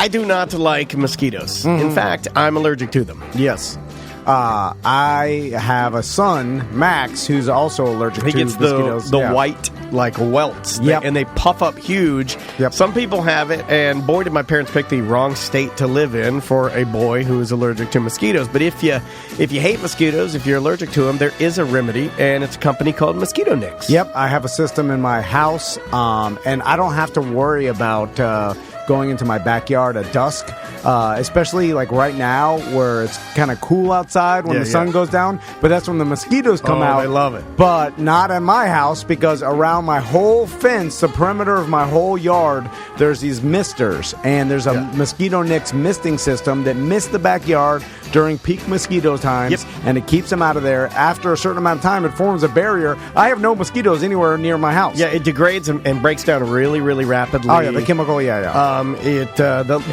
I do not like mosquitoes. In fact, I'm allergic to them. Yes. I have a son, Max, who's also allergic to mosquitoes. The white, like, welts. Yep. And they puff up huge. Yep. Some people have it, and boy, did my parents pick the wrong state to live in for a boy who is allergic to mosquitoes. But if you hate mosquitoes, if you're allergic to them, there is a remedy, and it's a company called Mosquito Nix. Yep, I have a system in my house, and I don't have to worry about going into my backyard at dusk, especially like right now where it's kind of cool outside when the sun goes down. But that's when the mosquitoes come out. They love it. But not at my house, because around my whole fence, the perimeter of my whole yard, there's these misters. And there's a Mosquito Nix misting system that mist the backyard during peak mosquito times, and it keeps them out of there. After a certain amount of time, it forms a barrier. I have no mosquitoes anywhere near my house. Yeah, it degrades and breaks down really, really rapidly. Oh, yeah, the chemical, The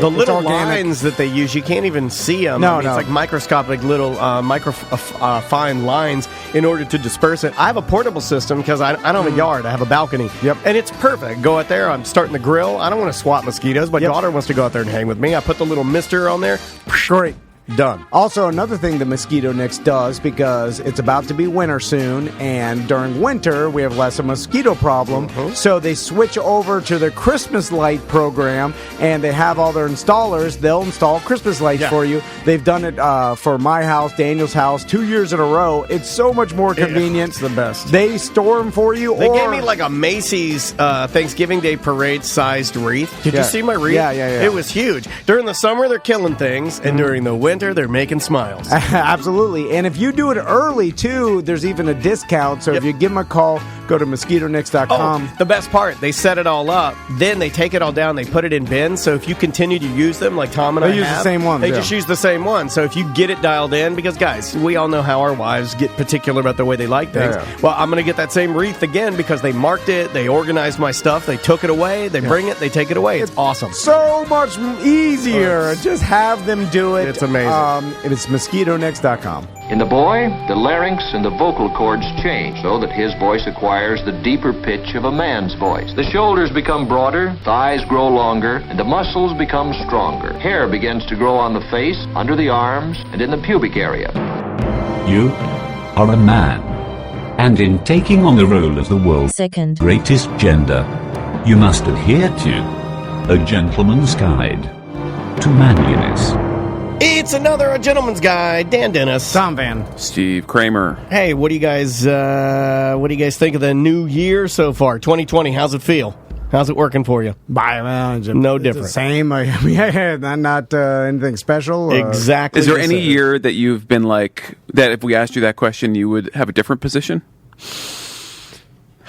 little organic. lines that they use, you can't even see them. No. It's like microscopic little fine lines in order to disperse it. I have a portable system because I don't have a yard. I have a balcony. Yep. And it's perfect. Go out there. I'm starting the grill. I don't want to swat mosquitoes. My daughter wants to go out there and hang with me. I put the little mister on there. Great. Done. Also, another thing the Mosquito Nix does, because it's about to be winter soon, and during winter we have less of a mosquito problem, so they switch over to their Christmas light program, and they have all their installers. They'll install Christmas lights for you. They've done it for my house, Daniel's house, 2 years in a row. It's so much more convenient. It's the best. They store them for you. They gave me like a Macy's Thanksgiving Day parade sized wreath. Did you see my wreath? Yeah. It was huge. During the summer, they're killing things, and during the winter, they're making smiles. Absolutely. And if you do it early, too, there's even a discount. So if you give them a call, go to mosquitonix.com. Oh, the best part, they set it all up, then they take it all down, they put it in bins, so if you continue to use them, like Tom and I use the same one. They just use the same one. So if you get it dialed in, because, guys, we all know how our wives get particular about the way they like things. Well, I'm going to get that same wreath again because they marked it, they organized my stuff, they took it away, they bring it, they take it away. It's awesome. So much easier. Just have them do it. It's amazing. It's mosquitonix.com. In the boy, the larynx and the vocal cords change so that his voice acquires the deeper pitch of a man's voice. The shoulders become broader, thighs grow longer, and the muscles become stronger. Hair begins to grow on the face, under the arms, and in the pubic area. You are a man, and in taking on the role of the world's second greatest gender, you must adhere to a gentleman's guide to manliness. It's another A Gentleman's Guide. Dan Dennis. Tom Van. Steve Kramer. Hey, what do you guys think of the new year so far? 2020, how's it feel? How's it working for you? No different. The same. Not anything special. Exactly. Is there any year that you've been like, that if we asked you that question, you would have a different position?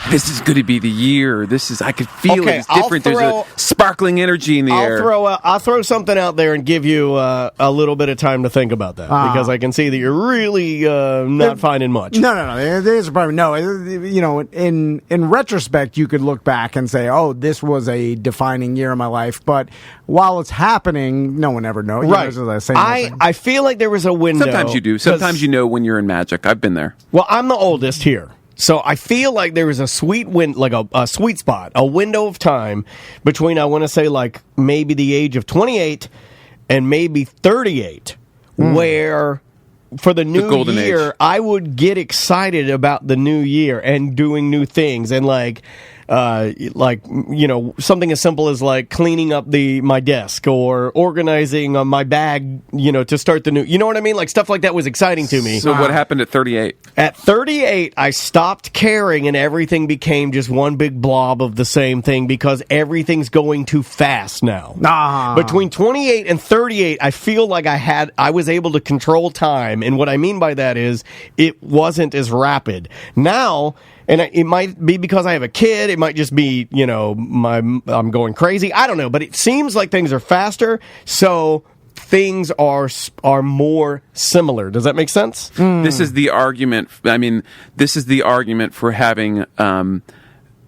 This is going to be the year. I could feel it. It's different. There's a sparkling energy in the air. I'll throw something out there and give you a little bit of time to think about that, because I can see that you're really not finding much. No. There's a problem. No, in retrospect, you could look back and say, "Oh, this was a defining year of my life." But while it's happening, no one ever knows. Right. I feel like there was a window. Sometimes you do. Sometimes you know when you're in magic. I've been there. Well, I'm the oldest here. So I feel like there was a sweet a sweet spot, a window of time between, I want to say, like maybe the age of 28 and maybe 38, where for the new year, age. I would get excited about the new year and doing new things, and something as simple as like cleaning up my desk or organizing my bag, to start the new, you know what I mean? Like stuff like that was exciting to me. So what happened at 38? At 38, I stopped caring and everything became just one big blob of the same thing because everything's going too fast now. Between 28 and 38, I feel like I was able to control time. And what I mean by that is it wasn't as rapid. Now, and it might be because I have a kid. It might just be, I'm going crazy. I don't know. But it seems like things are faster. So things are more similar. Does that make sense? This is the argument. This is the argument for having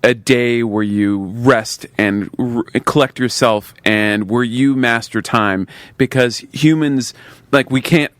a day where you rest and collect yourself and where you master time, because humans, like, we can't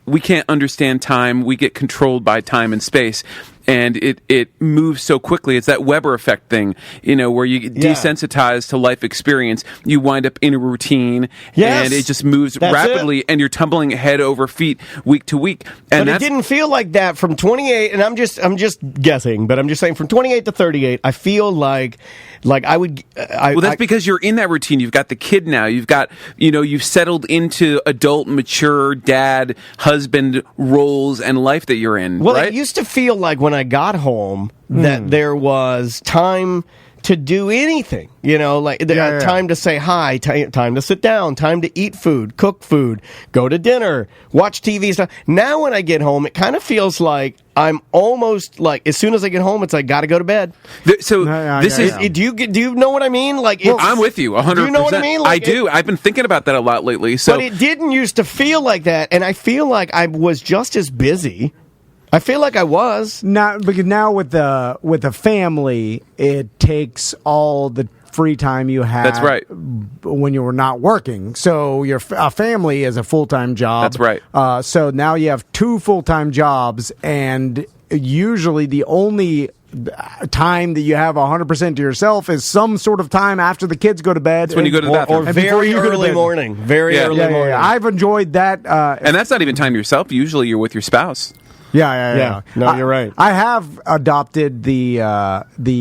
understand time. We get controlled by time and space. and it moves so quickly. It's that Weber effect thing, where you get desensitized to life experience. You wind up in a routine, and it just moves rapidly, and you're tumbling head over feet week to week. And but it didn't feel like that from 28, and I'm just guessing, but I'm just saying from 28 to 38, I feel like I would. That's because you're in that routine. You've got the kid now. You've got, you've settled into adult, mature dad, husband roles and life that you're in. Well, right? It used to feel like when I got home that there was time to do anything, time to say hi, time to sit down, time to eat food, cook food, go to dinner, watch TV stuff. Now when I get home, it kind of feels like I'm almost like, as soon as I get home, it's like, gotta go to bed. Do you know what I mean? I'm with you 100%. Do you know what I mean? I do. I've been thinking about that a lot lately. So, but it didn't used to feel like that, and I feel like I was just as busy. I feel like I was. Because now with the family, it takes all the free time you had. That's right. When you were not working. So your family is a full-time job. That's right. So now you have 2 full-time jobs, and usually the only time that you have 100% to yourself is some sort of time after the kids go to bed. That's when you go to the bathroom. Or very early morning. Very early morning. Yeah. I've enjoyed that. And that's not even time to yourself. Usually you're with your spouse. Yeah. No, you're right. I have adopted the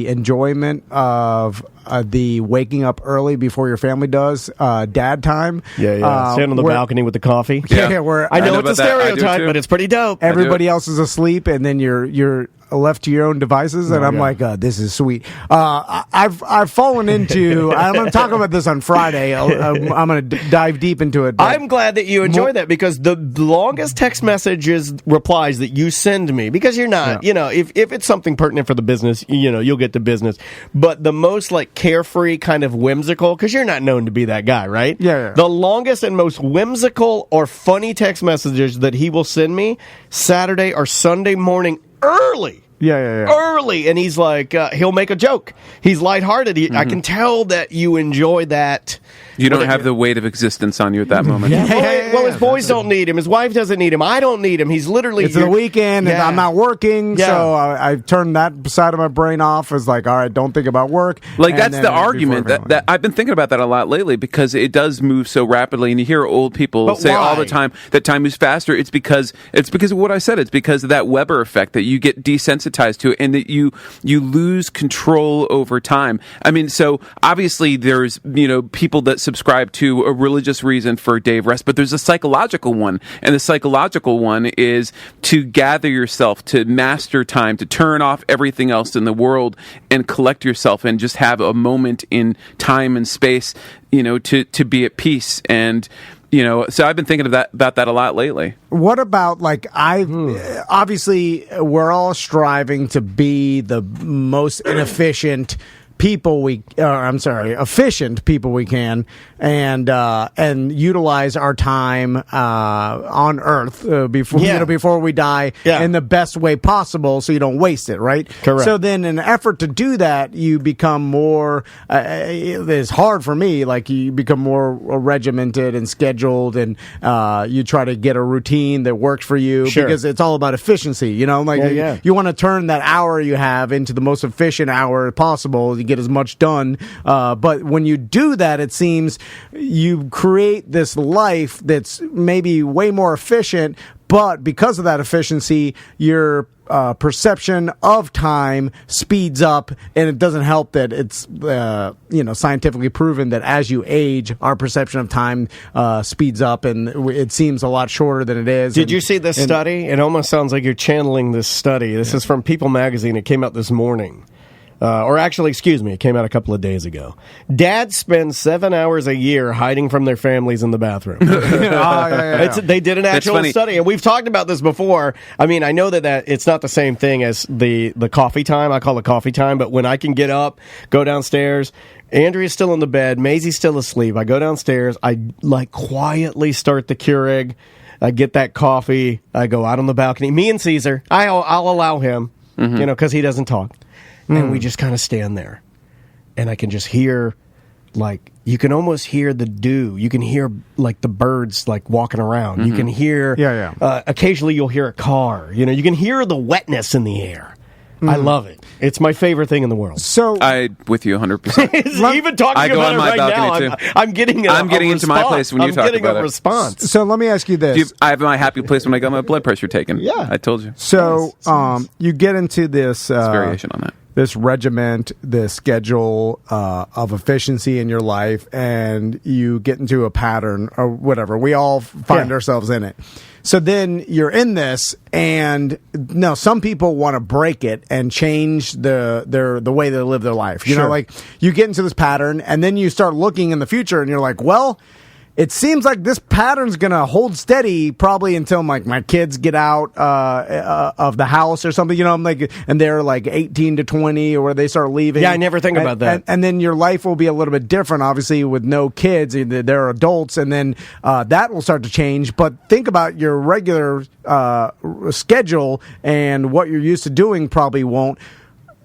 enjoyment of the waking up early before your family does, dad time. Yeah. Stand on the balcony with the coffee. Yeah, where I know it's a stereotype, but it's pretty dope. Everybody else is asleep, and then you're left to your own devices, and I'm like, this is sweet. I've fallen into. I'm going to talk about this on Friday. I'm going to dive deep into it. I'm glad that you enjoy that, because the longest text messages replies that you send me, because you're not, if it's something pertinent for the business, you'll get to business. But the most carefree, kind of whimsical, because you're not known to be that guy, right? Yeah. The longest and most whimsical or funny text messages that he will send me Saturday or Sunday morning early. Yeah. Early, and he's like, he'll make a joke. He's lighthearted. I can tell that you enjoy that. You don't have the weight of existence on you at that moment. Well, his boys don't need him. His wife doesn't need him. I don't need him. He's literally... It's the weekend, and I'm not working, so I turned that side of my brain off. It's like, all right, don't think about work. That's the argument. That I've been thinking about that a lot lately, because it does move so rapidly, and you hear old people say all the time that time moves faster. It's because of what I said. It's because of that Weber effect, that you get desensitized to it, and that you lose control over time. I mean, so obviously there's people that subscribe to a religious reason for a day of rest, but there's a psychological one, and the psychological one is to gather yourself, to master time, to turn off everything else in the world and collect yourself and just have a moment in time and space, to be at peace. And so I've been thinking about that a lot lately. What about obviously we're all striving to be the most inefficient efficient people we can, and utilize our time on Earth before we die in the best way possible, so you don't waste it. Right. Correct. So then, in an effort to do that, you become more. It's hard for me. You become more regimented and scheduled, and you try to get a routine that works for you, because it's all about efficiency. You want to turn that hour you have into the most efficient hour possible. You get as much done, but when you do that, it seems you create this life that's maybe way more efficient, but because of that efficiency, your perception of time speeds up, and it doesn't help that it's scientifically proven that as you age, our perception of time speeds up, and it seems a lot shorter than it is. Did you see this study? It almost sounds like you're channeling this study. This is from People Magazine. It came out this morning. It came out a couple of days ago. Dads spend 7 hours a year hiding from their families in the bathroom. They did an actual study, and we've talked about this before. I mean, I know that it's not the same thing as the coffee time. I call it coffee time, but when I can get up, go downstairs, Andrea's still in the bed, Maisie's still asleep, I go downstairs, I quietly start the Keurig, I get that coffee, I go out on the balcony, me and Caesar, I'll allow him, because he doesn't talk. And we just kind of stand there. And I can just hear, you can almost hear the dew. You can hear, the birds, walking around. Mm-hmm. You can hear, occasionally you'll hear a car. You can hear the wetness in the air. I love it. It's my favorite thing in the world. So I with you 100%. Even talking I go about on it my right balcony, now, too. I'm getting into my place when you talk about it. I'm getting a response. So let me ask you this. I have my happy place when I got my blood pressure taken. Yeah. I told you. So you get into this Variation on that. this regiment, this schedule of efficiency in your life, and you get into a pattern or whatever. We all find ourselves in it. So then you're in this, and no, some people want to break it and change the way they live their life. You know, like you get into this pattern, and then you start looking in the future, and you're like, well, it seems like this pattern's going to hold steady probably until my kids get out of the house or something, you know, and they're like 18 to 20 or where they start leaving. Yeah, I never think about that. And then your life will be a little bit different, obviously, with no kids. They're adults, and then that will start to change. But think about your regular schedule, and what you're used to doing probably won't.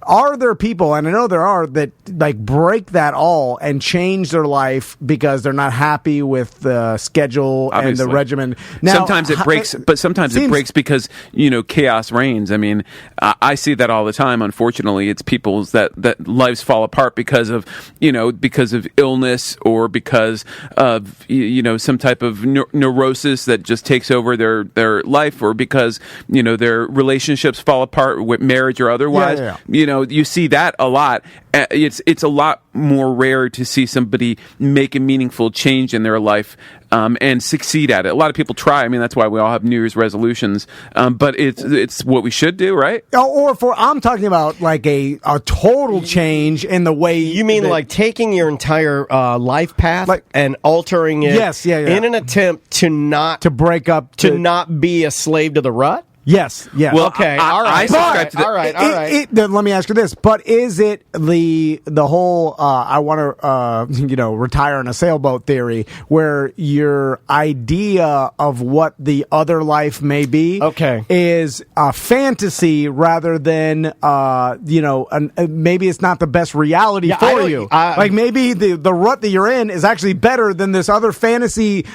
Are there people, and I know there are, that like break that all and change their life because they're not happy with the schedule and the regimen? Now, sometimes it breaks, but sometimes it breaks because, you know, chaos reigns. I mean, I see that all the time. Unfortunately, it's people's that lives fall apart because of, you know, because of illness or because of, you know, some type of neurosis that just takes over their life, or because, you know, their relationships fall apart with marriage or otherwise. You know, you see that a lot. It's a lot more rare to see somebody make a meaningful change in their life and succeed at it. A lot of people try. I mean, that's why we all have New Year's resolutions. But it's what we should do, right? I'm talking about like a total change in the way. You mean like taking your entire life path and altering it in an attempt to break up, to not be a slave to the rut? Yes. Well, okay. All right. All right. Then let me ask you this: but is it the whole I want to retire in a sailboat theory, where your idea of what the other life may be is a fantasy rather than maybe it's not the best reality for you? Like maybe the rut that you're in is actually better than this other fantasy,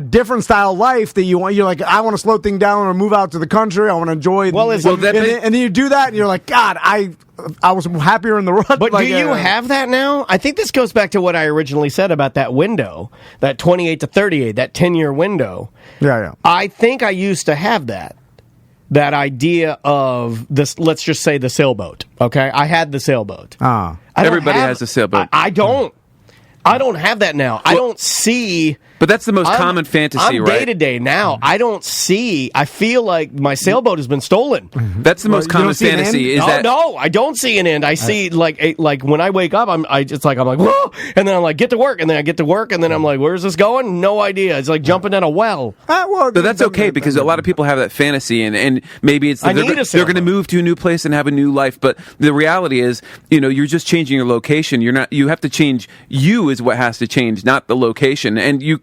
different style life that you want. You're like, I want to slow things down and move out to the country. I want to enjoy it. And then you do that, and you're like, God, I was happier in the rut. But do you have that now? I think this goes back to what I originally said about that window, that 28 to 38, that 10-year window. Yeah. I think I used to have that idea of this. Let's just say the sailboat. Okay, I had the sailboat. Everybody has a sailboat. I don't have that now. I don't see. But that's the most common fantasy, right? Day to day now. I don't see. I feel like my sailboat has been stolen. That's the most common fantasy. No, I don't see an end. I see like when I wake up, I'm like, whoa, and then I'm like, get to work, and then I get to work, and then I'm like, where's this going? No idea. It's like jumping in a well. But that's okay, because a lot of people have that fantasy, and maybe it's they're going to move to a new place and have a new life. But the reality is, you're just changing your location. You have to change. You is what has to change, not the location. And you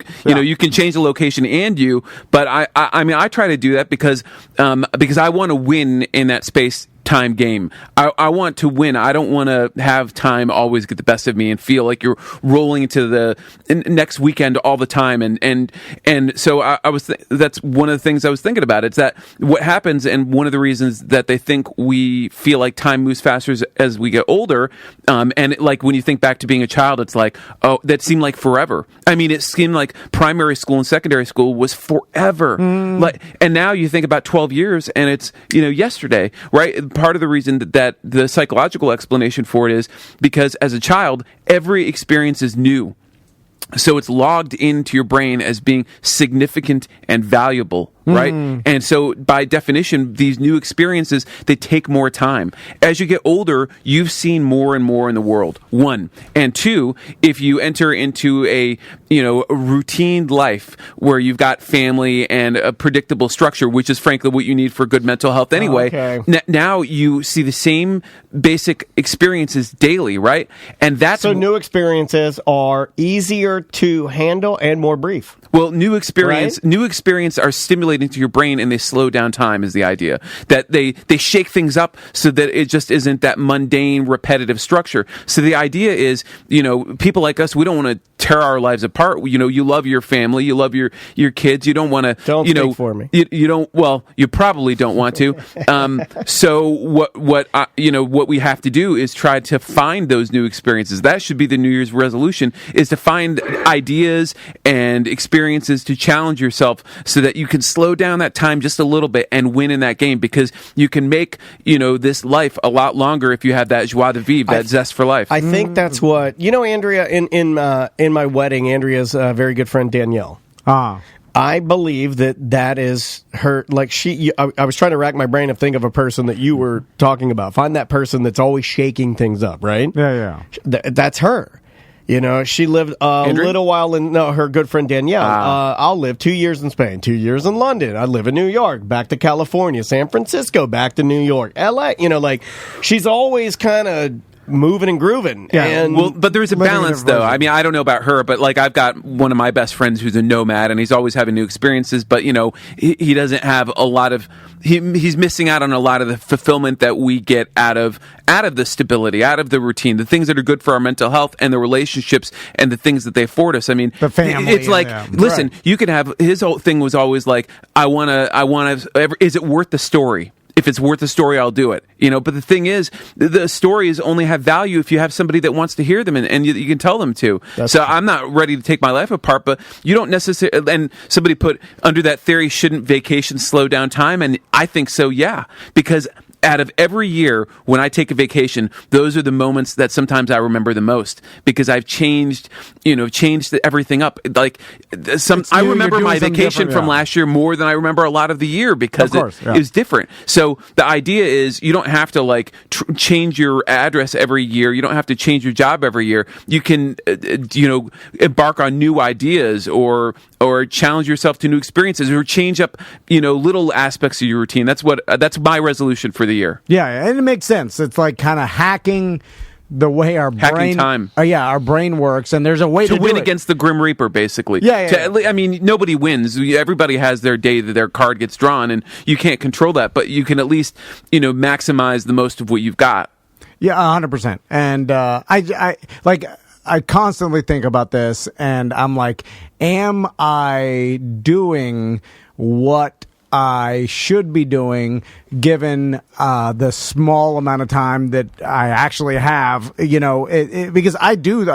can change the location and you, but I mean, I try to do that because I want to win in that space time game. I want to win. I don't want to have time always get the best of me and feel like you're rolling into the next weekend all the time. And so I was that's one of the things I was thinking about. It's that what happens, and one of the reasons that they think we feel like time moves faster as we get older. And like when you think back to being a child, it's like, oh, that seemed like forever. I mean, it seemed like primary school and secondary school was forever. And now you think about 12 years and it's, yesterday, right? Part of the reason that the psychological explanation for it is because as a child, every experience is new. So it's logged into your brain as being significant and valuable, right? And so by definition, these new experiences, they take more time. As you get older, you've seen more and more in the world, one. And two, if you enter into a routine life where you've got family and a predictable structure, which is frankly what you need for good mental health anyway, now you see the same basic experiences daily, right? And that's so new experiences are easier to handle and more brief. Well, new experience are stimulating to your brain, and they slow down time. Is the idea that they shake things up so that it just isn't that mundane, repetitive structure. So the idea is, people like us, we don't want to tear our lives apart. You love your family, you love your kids. You don't want to. Don't speak for me. You don't. Well, you probably don't want to. So what we have to do is try to find those new experiences. That should be the New Year's resolution: is to find ideas and experiences to challenge yourself so that you can slow down that time just a little bit and win in that game, because you can make this life a lot longer if you have that joie de vivre, that zest for life. I think that's what Andrea, in my wedding, Andrea's very good friend Danielle. I believe that is her. Like I was trying to rack my brain and think of a person that you were talking about. Find that person that's always shaking things up, right? Yeah. That's her. She lived a little while her good friend Danielle. I'll live 2 years in Spain, 2 years in London. I live in New York, back to California, San Francisco, back to New York, LA. She's always kind of moving and grooving. Yeah. But there's a balance, though. I mean, I don't know about her, but I've got one of my best friends who's a nomad, and he's always having new experiences. But he doesn't have a lot of. He's missing out on a lot of the fulfillment that we get out of the stability, out of the routine, the things that are good for our mental health, and the relationships and the things that they afford us. I mean, the family. It's listen, right. You can have. His whole thing was always I want to. Is it worth the story? If it's worth the story, I'll do it. But the thing is, the stories only have value if you have somebody that wants to hear them and you can tell them to. That's true. I'm not ready to take my life apart, but you don't necessarily. And somebody put under that theory, shouldn't vacation slow down time? And I think so, yeah, because out of every year when I take a vacation, those are the moments that sometimes I remember the most, because I've changed everything up. I remember my vacation from last year more than I remember a lot of the year, because it was different. So the idea is you don't have to change your address every year. You don't have to change your job every year. You can embark on new ideas or challenge yourself to new experiences, or change up little aspects of your routine. That's my resolution for the year. Yeah, and it makes sense. It's kind of hacking the way our brain time. Our brain works, and there's a way to win against the Grim Reaper, basically. Yeah. I mean, nobody wins. Everybody has their day that their card gets drawn, and you can't control that, but you can at least maximize the most of what you've got. Yeah, 100%. And I constantly think about this, and I'm like, am I doing what I should be doing given the small amount of time that I actually have? Because I do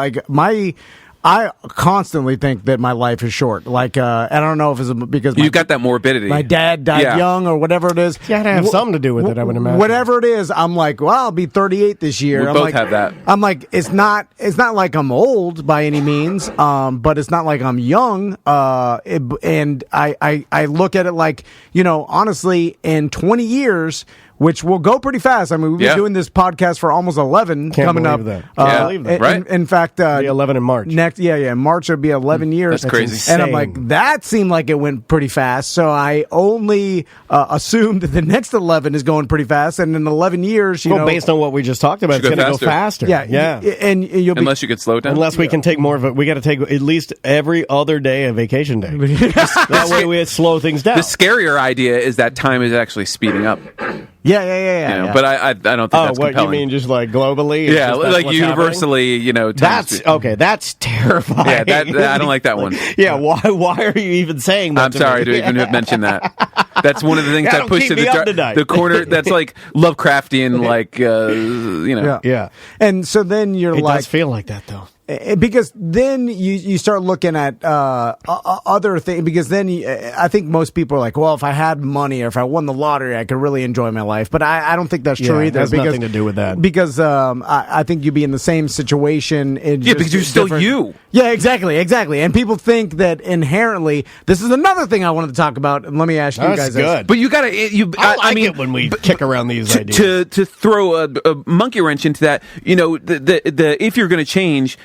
I constantly think that my life is short. I don't know if it's because you've got that morbidity. My dad died young, or whatever it is. You gotta have something to do with it, I would imagine. Whatever it is, I'm like, well, I'll be 38 this year. We both have that. I'm like, it's not like I'm old by any means, but it's not like I'm young. And I look at it honestly, in 20 years. Which will go pretty fast. I mean, we've been doing this podcast for almost 11 coming up. That. Can't believe that. Right? In fact, 11 in March. In March it'll be 11 years. That's crazy. Insane. And I'm like, that seemed like it went pretty fast. So I only assumed that the next 11 is going pretty fast, and in 11 years, based on what we just talked about, it's going to go faster. Yeah. And unless you can slow down. Unless we can take more of it, we got to take at least every other day a vacation day. That way we slow things down. The scarier idea is that time is actually speeding up. Yeah. But I don't think that's compelling. What you mean, just globally? Yeah, universally, happening? That's okay. That's terrifying. Yeah, I don't like that one. Yeah, why are you even saying that? I'm sorry to even have mentioned that. That's one of the things I push to the corner. That's Lovecraftian, Yeah. And so then it does feel like that, though. Because then you start looking at other things. Because then I think most people are like, well, if I had money or if I won the lottery, I could really enjoy my life. But I don't think that's true either. It has nothing to do with that. Because I think you'd be in the same situation. Because you're still you. Yeah, exactly. And people think that inherently. This is another thing I wanted to talk about. And let me ask you guys. Good. But you got to. I mean, it when we kick around these ideas. To throw a monkey wrench into that, if you're going to change.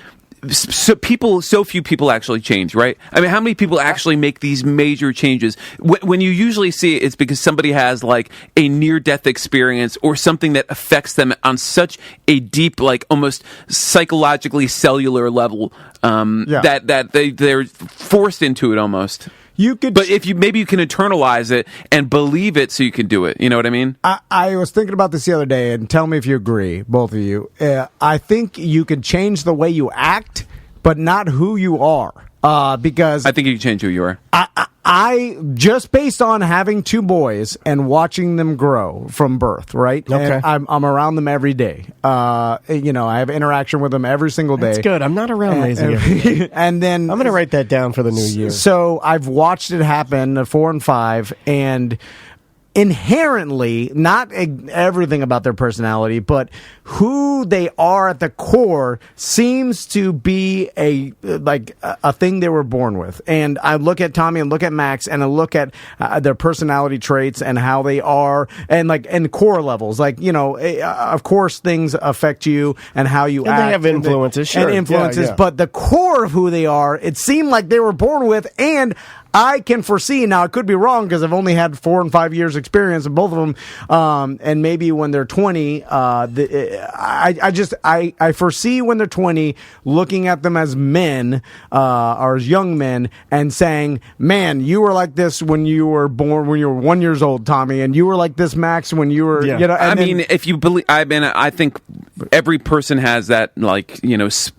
so few people actually change, right? I mean, how many people actually make these major changes? When you usually see it, it's because somebody has like a near-death experience or something that affects them on such a deep, like almost psychologically cellular level that they're forced into it almost. But if you maybe you can internalize it and believe it, so you can do it. You know what I mean? I was thinking about this the other day, and tell me if you agree, both of you. I think you can change the way you act, but not who you are. Because I think you can change who you are. I just based on having two boys and watching them grow from birth, right? Okay. And I'm around them every day. I have interaction with them every single day. That's good. I'm not around lazy every day. And then I'm going to write that down for the new year. So I've watched it happen at 4 and 5, and inherently, not everything about their personality, but who they are at the core seems to be a thing they were born with. And I look at Tommy and look at Max and I look at their personality traits and how they are and core levels. Of course things affect you and how you act. They have influences, sure. And influences, Yeah. But the core of who they are, it seemed like they were born with, and I can foresee, now it could be wrong because I've only had 4 and 5 years experience of both of them, and maybe when they're 20, I foresee when they're 20 looking at them as men or as young men and saying, man, you were like this when you were born, when you were 1 year old, Tommy, and you were like this, Max, when you were, if you believe, I think every person has that,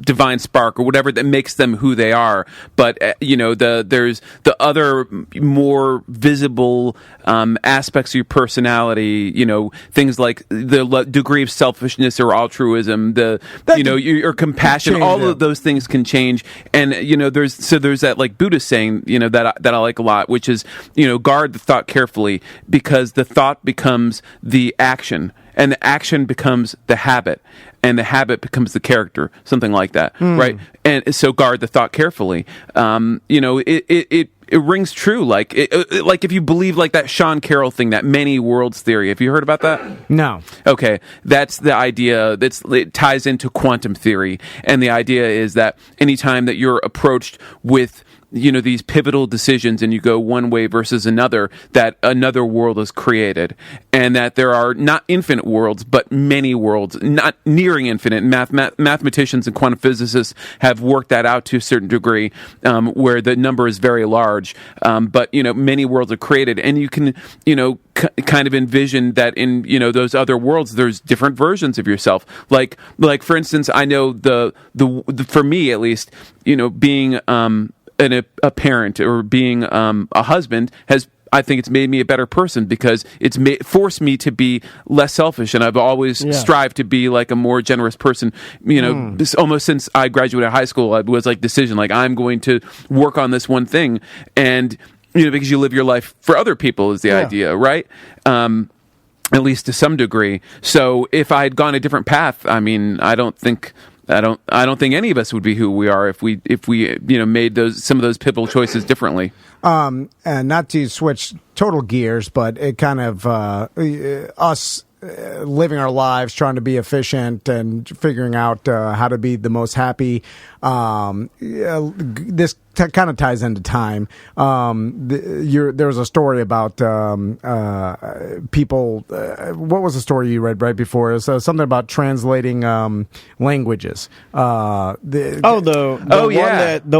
divine spark or whatever that makes them who they are, but there's the other more visible aspects of your personality, things like the degree of selfishness or altruism, your compassion, all of those things can change. And there's that like Buddhist saying, that I like a lot, which is, guard the thought carefully, because the thought becomes the action, and the action becomes the habit, and the habit becomes the character, something like that, right? And so guard the thought carefully. It rings true, like if you believe like that Sean Carroll thing, that many worlds theory. Have you heard about that? No. Okay, that's the idea. It ties into quantum theory, and the idea is that anytime that you're approached with these pivotal decisions and you go one way versus another, that another world is created, and that there are not infinite worlds but many worlds, not nearing infinite. Mathematicians and quantum physicists have worked that out to a certain degree, where the number is very large, but many worlds are created, and you can kind of envision that in those other worlds there's different versions of yourself, like for instance, I know the for me at least, being a parent or being a husband I think it's made me a better person, because it's forced me to be less selfish, and I've always strived to be like a more generous person. Almost since I graduated high school, it was like decision, like I'm going to work on this one thing, and because you live your life for other people is the idea, right? At least to some degree. So if I had gone a different path, I mean, I don't think any of us would be who we are if we made some of those pivotal choices differently. And not to switch total gears, but it kind of us living our lives, trying to be efficient and figuring out how to be the most happy. This kind of ties into time. There was a story about people. What was the story you read right before? It was something about translating languages. The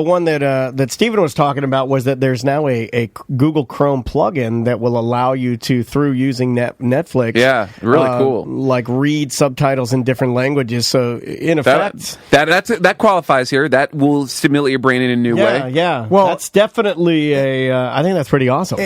one that Steven was talking about was that there's now a Google Chrome plugin that will allow you to, through using Netflix, really cool, like read subtitles in different languages. So in effect, that qualifies here. That will stimulate your brain in a new way. Yeah. Well, that's definitely I think that's pretty awesome.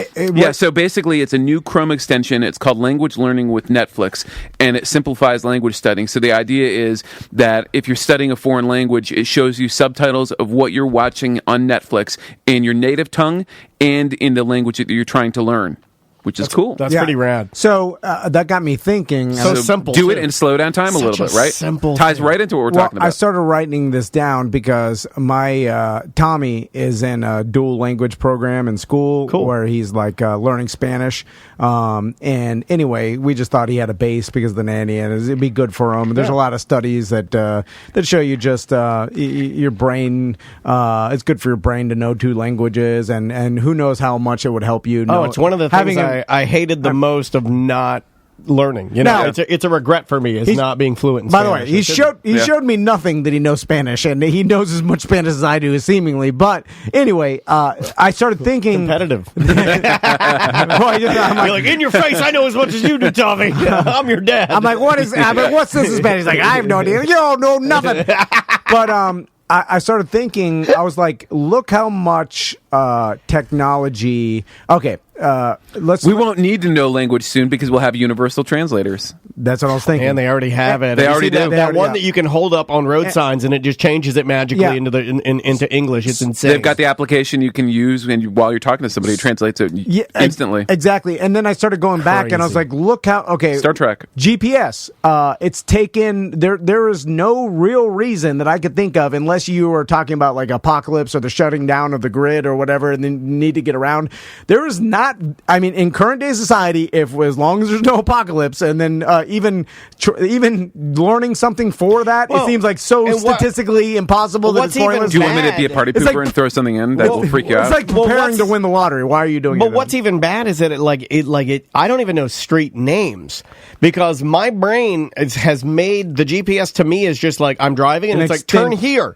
So basically it's a new Chrome extension. It's called Language Learning with Netflix, and it simplifies language studying. So the idea is that if you're studying a foreign language, it shows you subtitles of what you're watching on Netflix in your native tongue and in the language that you're trying to learn. which is cool. That's pretty rad. So that got me thinking. So simple. Do it too. and slow down time a little bit, right? Simple Ties thing. right into what we're talking about. I started writing this down because my Tommy is in a dual language program in school where he's like learning Spanish. And anyway, we just thought he had a base because of the nanny, and it'd be good for him. There's a lot of studies that show you just your brain. It's good for your brain to know 2 languages, and who knows how much it would help you. It's one of the things I hated the most of not learning. It's a regret for me is not being fluent in By Spanish. the way, he showed me nothing that he knows Spanish, and he knows as much Spanish as I do, seemingly. But anyway, I started thinking competitive. I'm You're like, in your face, I know as much as you do, Tommy. I'm your dad. I'm like, what's this in Spanish? He's like, I have no idea. You don't know nothing. But I started thinking, I was like, look how much technology. Okay, we won't need to know language soon because we'll have universal translators. That's what I was thinking. And they already have it. They already do. That one that you can hold up on road signs and it just changes it magically into English. It's insane. They've got the application you can use while you're talking to somebody. It translates it instantly. Exactly. And then I started going back and I was like, look how Star Trek GPS. It's taken there is no real reason that I could think of unless you are talking about like apocalypse or the shutting down of the grid or whatever, and then need to get around. There is not. I mean, in current day society, as long as there's no apocalypse, and then even learning something for that, it seems like statistically impossible that it's pointless. Do you want me to be a party pooper and throw something in that will freak you out? It's like preparing to win the lottery. Why are you doing it? But what's even bad is that I don't even know street names because my brain has made the GPS to me is just like I'm driving and it's like turn here.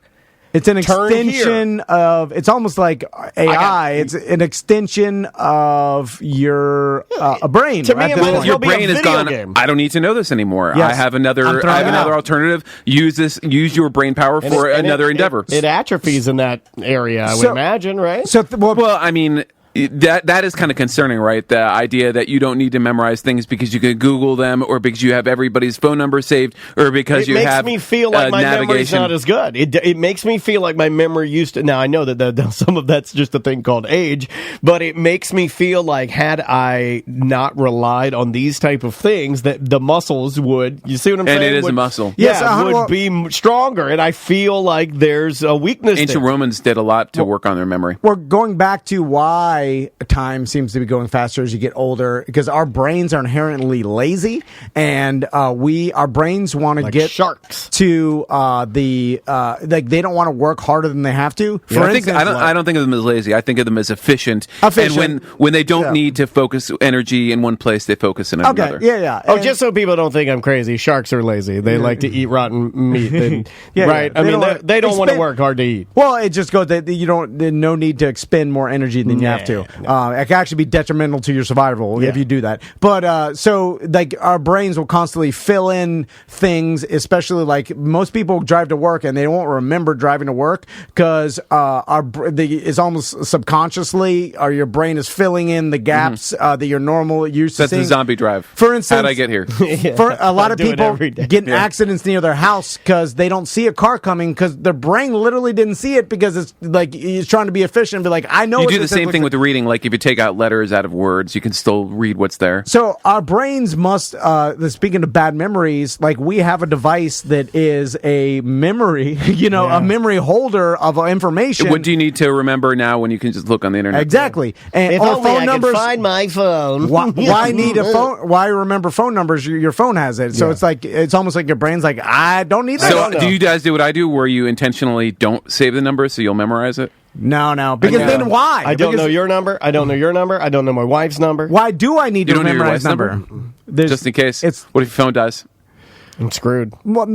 It's an extension of. It's almost like AI. It's an extension of your a brain. To me, your brain is gone. Game. I don't need to know this anymore. Yes. I have another alternative. Use this. Use your brain power for another endeavor. It atrophies in that area. I would imagine, right? Well, I mean. That is kind of concerning, right? The idea that you don't need to memorize things because you can Google them, or because you have everybody's phone number saved, or because you have navigation. It makes me feel like my memory's not as good. It makes me feel like my memory used to. Now I know that some of that's just a thing called age, but it makes me feel like had I not relied on these type of things, that the muscles would. You see what I'm saying? And it is a muscle. Yeah, would be stronger, and I feel like there's a weakness. Ancient Romans did a lot to work on their memory. We're going back to why time seems to be going faster as you get older, because our brains are inherently lazy, and our brains want to get sharks to they don't want to work harder than they have to. I don't think of them as lazy. I think of them as efficient. And when they don't need to focus energy in one place, they focus in another. Just so people don't think I'm crazy, sharks are lazy. They like to eat rotten meat. Right? I mean, they don't want to work hard to eat. Well, it just goes that you don't. There's no need to expend more energy than you have to. It can actually be detrimental to your survival if you do that. But so like our brains will constantly fill in things, especially like most people drive to work and they won't remember driving to work because it's almost subconsciously your brain is filling in the gaps that you're used to seeing. That's the zombie drive. For instance, how'd I get here? For a lot of people get in accidents near their house because they don't see a car coming because their brain literally didn't see it because it's like it's trying to be efficient and be like, I know. You do the same thing with the reading. Like if you take out letters out of words, you can still read what's there. So our brains must, speaking of bad memories, like we have a device that is a memory, a memory holder of information. What do you need to remember now when you can just look on the internet? Exactly. And if only phone numbers, I could find my phone. Why need a phone? Why remember phone numbers? Your phone has it. So it's like, it's almost like your brain's like, I don't need that. So do you guys do what I do where you intentionally don't save the number so you'll memorize it? No. Because then why? I don't know your number. I don't know your number. I don't know my wife's number. Why do I need to memorize number? Just in case. What if your phone dies? I'm screwed. Well,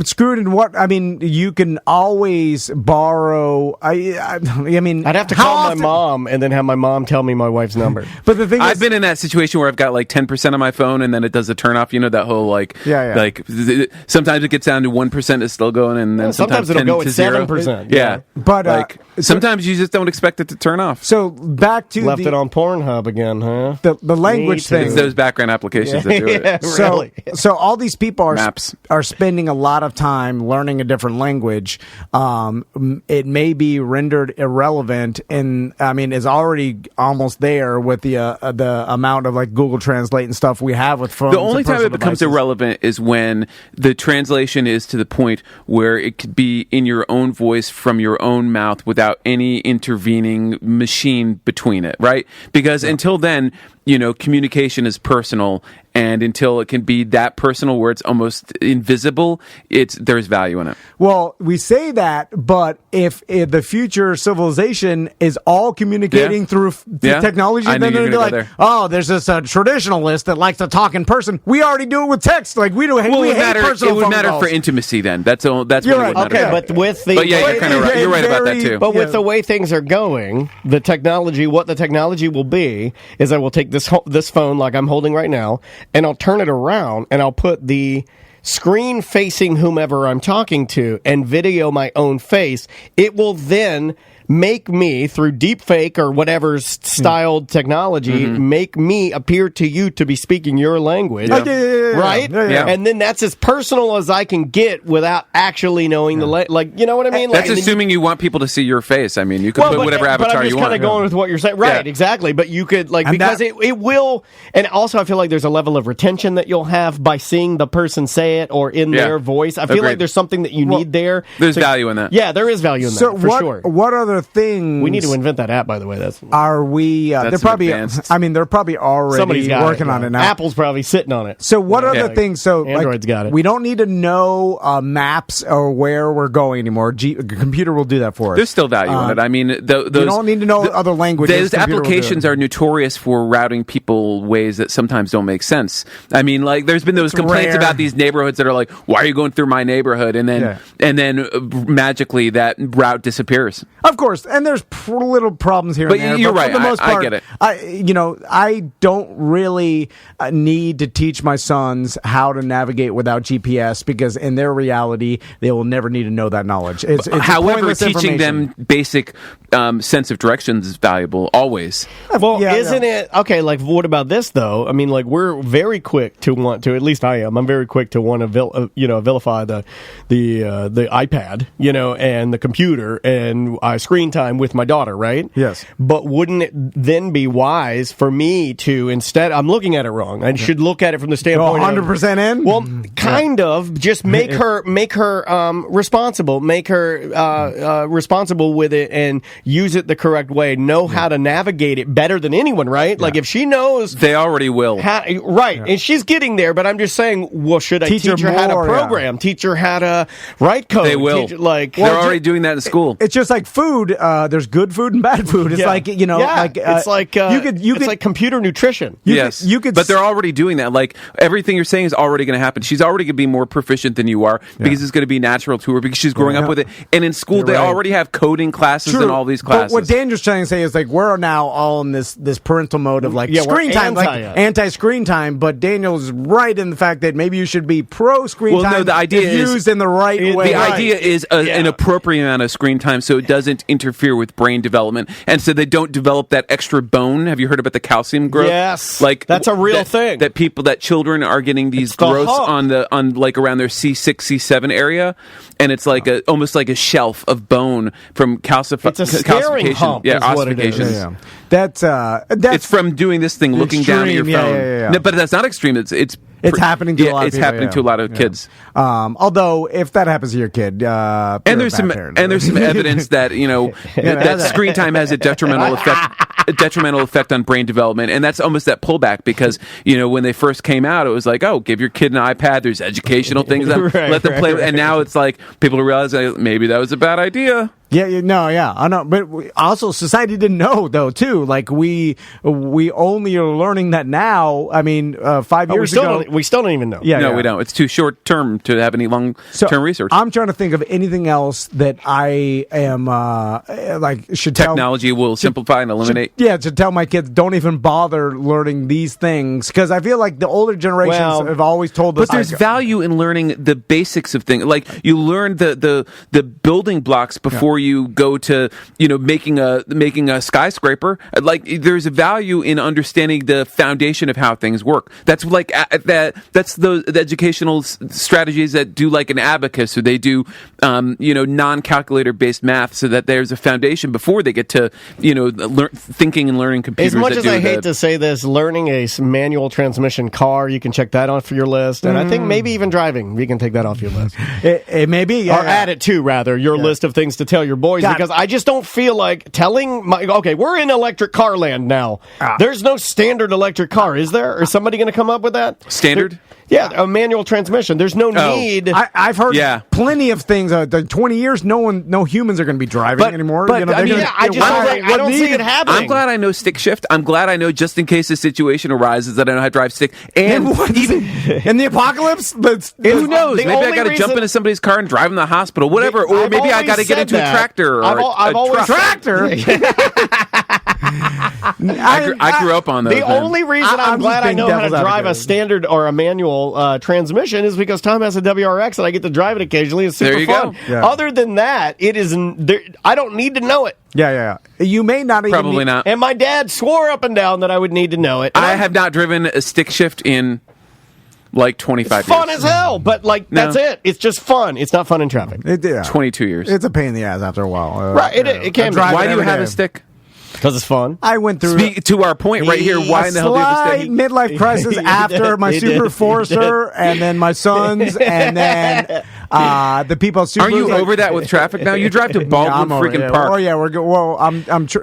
screwed in what? I mean, you can always borrow. I mean, I'd have to call my mom and then have my mom tell me my wife's number. But the thing I've been in that situation where I've got like 10% on my phone and then it does a turn off. That whole like sometimes it gets down to 1% is still going, and then sometimes it'll go at 7%. Yeah, but sometimes you just don't expect it to turn off. So back to it on Pornhub again, huh? The language thing. It's those background applications that do it. So all these people are maps. are spending a lot of time learning a different language, it may be rendered irrelevant, and I mean, is already almost there with the amount of like Google Translate and stuff we have with phones. The only time it becomes irrelevant is when the translation is to the point where it could be in your own voice from your own mouth without any intervening machine between it, right? Because until then, communication is personal, and until it can be that personal where it's almost invisible, there's value in it. Well, we say that, but if the future civilization is all communicating through technology, then they're going to be like, oh, there's this traditionalist that likes to talk in person. We already do it with text. Like we do. Well, we hate personal it would phone matter calls. for intimacy then. That's what it would matter. Okay, but with the you're kind of right. You're right about that too. But with the way things are going, what the technology will be is I will take this phone like I'm holding right now, and I'll turn it around, and I'll put the screen facing whomever I'm talking to and video my own face. It will then make me, through deepfake or whatever styled technology, make me appear to you to be speaking your language. Right? Yeah. And then that's as personal as I can get without actually knowing the like, you know what I mean? That's assuming you want people to see your face. I mean, you can put whatever avatar you want. But I'm just kind of going with what you're saying. Right, exactly. But you could, because it will, and also I feel like there's a level of retention that you'll have by seeing the person say it or in their voice. I feel like there's something that you need there. There's value in that. Yeah, there is value in that, for sure. What other things... We need to invent that app, by the way. Are we... they're probably advanced. I mean, they're probably already working on it now. Apple's probably sitting on it. So what other things... So Android's got it. We don't need to know maps or where we're going anymore. The computer will do that for us. There's still value in it. I mean, you don't need to know other languages. Those applications are notorious for routing people ways that sometimes don't make sense. I mean, like there's been those complaints about these neighborhoods that are like, "Why are you going through my neighborhood?" And then magically that route disappears. Of course, and there's little problems here. But and there, you're but right. For the most part, I get it. I don't really need to teach my sons how to navigate without GPS because in their reality, they will never need to know that knowledge. However, teaching them basic sense of directions is valuable always. Well, isn't it okay? Like, what about this though? I mean, like we're very quick to want to. At least I am. I'm very quick to want to vilify the iPad, and the computer and screen time with my daughter, right? Yes. But wouldn't it then be wise for me to instead? I'm looking at it wrong. I should look at it from the standpoint 100% in. Well, kind of. Just make her responsible. Make her responsible with it and use it the correct way. Know how to navigate it better than anyone, right? Yeah. Like if she knows, they already will. Right, and she's getting there. But I'm just saying, well, should I teach her how to program? Teach her how to write code? They will. They're already doing that in school. It's just like food. There's good food and bad food. It's it's like computer nutrition. But they're already doing that. Like everything you're saying is already going to happen. She's already going to be more proficient than you are because it's going to be natural to her because she's growing up with it. And in school, they already have coding classes and all these classes. But what Daniel's trying to say is like we're now all in this parental mode of like screen time, anti-screen time. But Daniel's right in the fact that maybe you should be pro screen time. No, the idea is used in the right way. The idea is an appropriate amount of screen time so it doesn't interfere with brain development, and so they don't develop that extra bone. Have you heard about the calcium growth? Yes, like that's a real thing. That children are getting these growths on like around their C6, C7 area, and it's like almost like a shelf of bone from calcification. It's a staring hump. Yeah, ossifications. Yeah. That's it's from doing this thing, looking down at your phone. Yeah. No, but that's not extreme. It's happening to a lot of people. It's happening to a lot of kids. Although, if that happens to your kid, and there's some evidence that that screen time has a detrimental effect on brain development, and that's almost that pullback because when they first came out, it was like, oh, give your kid an iPad. There's educational things, let them play. And now it's like people realize maybe that was a bad idea. I know, but also society didn't know though too. Like we only are learning that now. I mean, 5 years ago, we still don't even know. We don't. It's too short term to have any long term research. I'm trying to think of anything else that I am should tell. Technology will simplify and eliminate. To tell my kids don't even bother learning these things because I feel like the older generations have always told us. But there's value in learning the basics of things. Like you learn the building blocks before you go to, making a skyscraper. Like, there's a value in understanding the foundation of how things work. That's like that's the educational strategies that do like an abacus, or they do non-calculator based math, so that there's a foundation before they get to thinking and learning computers. As much as I hate to say this, learning a manual transmission car, you can check that off your list, and I think maybe even driving, you can take that off your list. It may be, or add it to your list of things to tell your boys, because I just don't feel like telling okay, we're in electric car land now. There's no standard electric car, is there? Is somebody going to come up with that? Standard? Yeah, a manual transmission. There's no need. I've heard plenty of things. 20 years, no humans are going to be driving anymore. But I don't see it happening. I'm glad I know stick shift. I'm glad I know, just in case the situation arises, that I know how to drive stick. And even in the apocalypse, who knows? Maybe I got to jump into somebody's car and drive them to the hospital, whatever. Or maybe I got to get into a tractor. Or tractor. I grew up on those. The only reason I'm glad I know how to drive a standard or a manual transmission is because Tom has a WRX and I get to drive it occasionally. It's super fun. Yeah. Other than that, it isn't. I don't need to know it. Yeah. You may not even probably not. And my dad swore up and down that I would need to know it. I have not driven a stick shift in like 25 years. Fun as hell, but that's it. It's just fun. It's not fun in traffic. 22 years. It's a pain in the ass after a while. Right. It can be. Why do you have a stick? Because it's fun. I went through to our point right here. Why in the hell do you have a stick? Midlife crisis after my Super Forester, and then my sons, and then the people. Are you over that with traffic now? You drive to Baldwin freaking Park. Oh yeah, we're good. Well,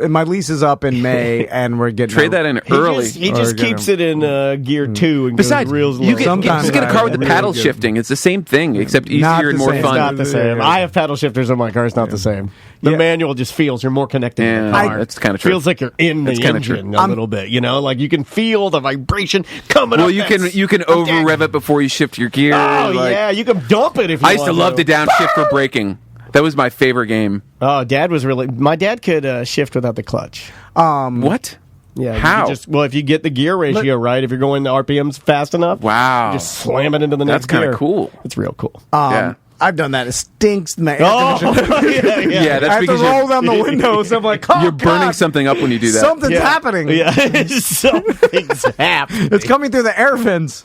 my lease is up in May, and we're getting trade that in early. He just keeps it in gear 2. And besides, you just get a car with the paddle shifting. It's the same thing, except easier and more fun. It's not the same. I have paddle shifters in my car. It's not the same. The manual just feels you're more connected to the car. That's kind of true. Feels like you're in the engine a little bit, like you can feel the vibration coming up. Well, you can over rev it before you shift your gear. Oh yeah, you can dump it if you want. I used to love to downshift for braking. That was my favorite game. Oh, my dad could shift without the clutch. What? Yeah. How? If you get the gear ratio right, if you're going the RPMs fast enough, wow, you just slam it into the next gear. That's kind of cool. It's real cool. Yeah. I've done that. It stinks. Yeah, that's I have because to roll down the windows. I'm like, you're burning something up when you do that. Something's happening. Yeah, something's happening. It's coming through the air vents.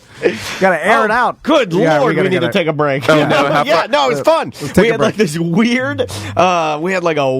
Got to air it out. Good Lord, we need to take a break. Oh, no, it's fun. We had like this weird, midlife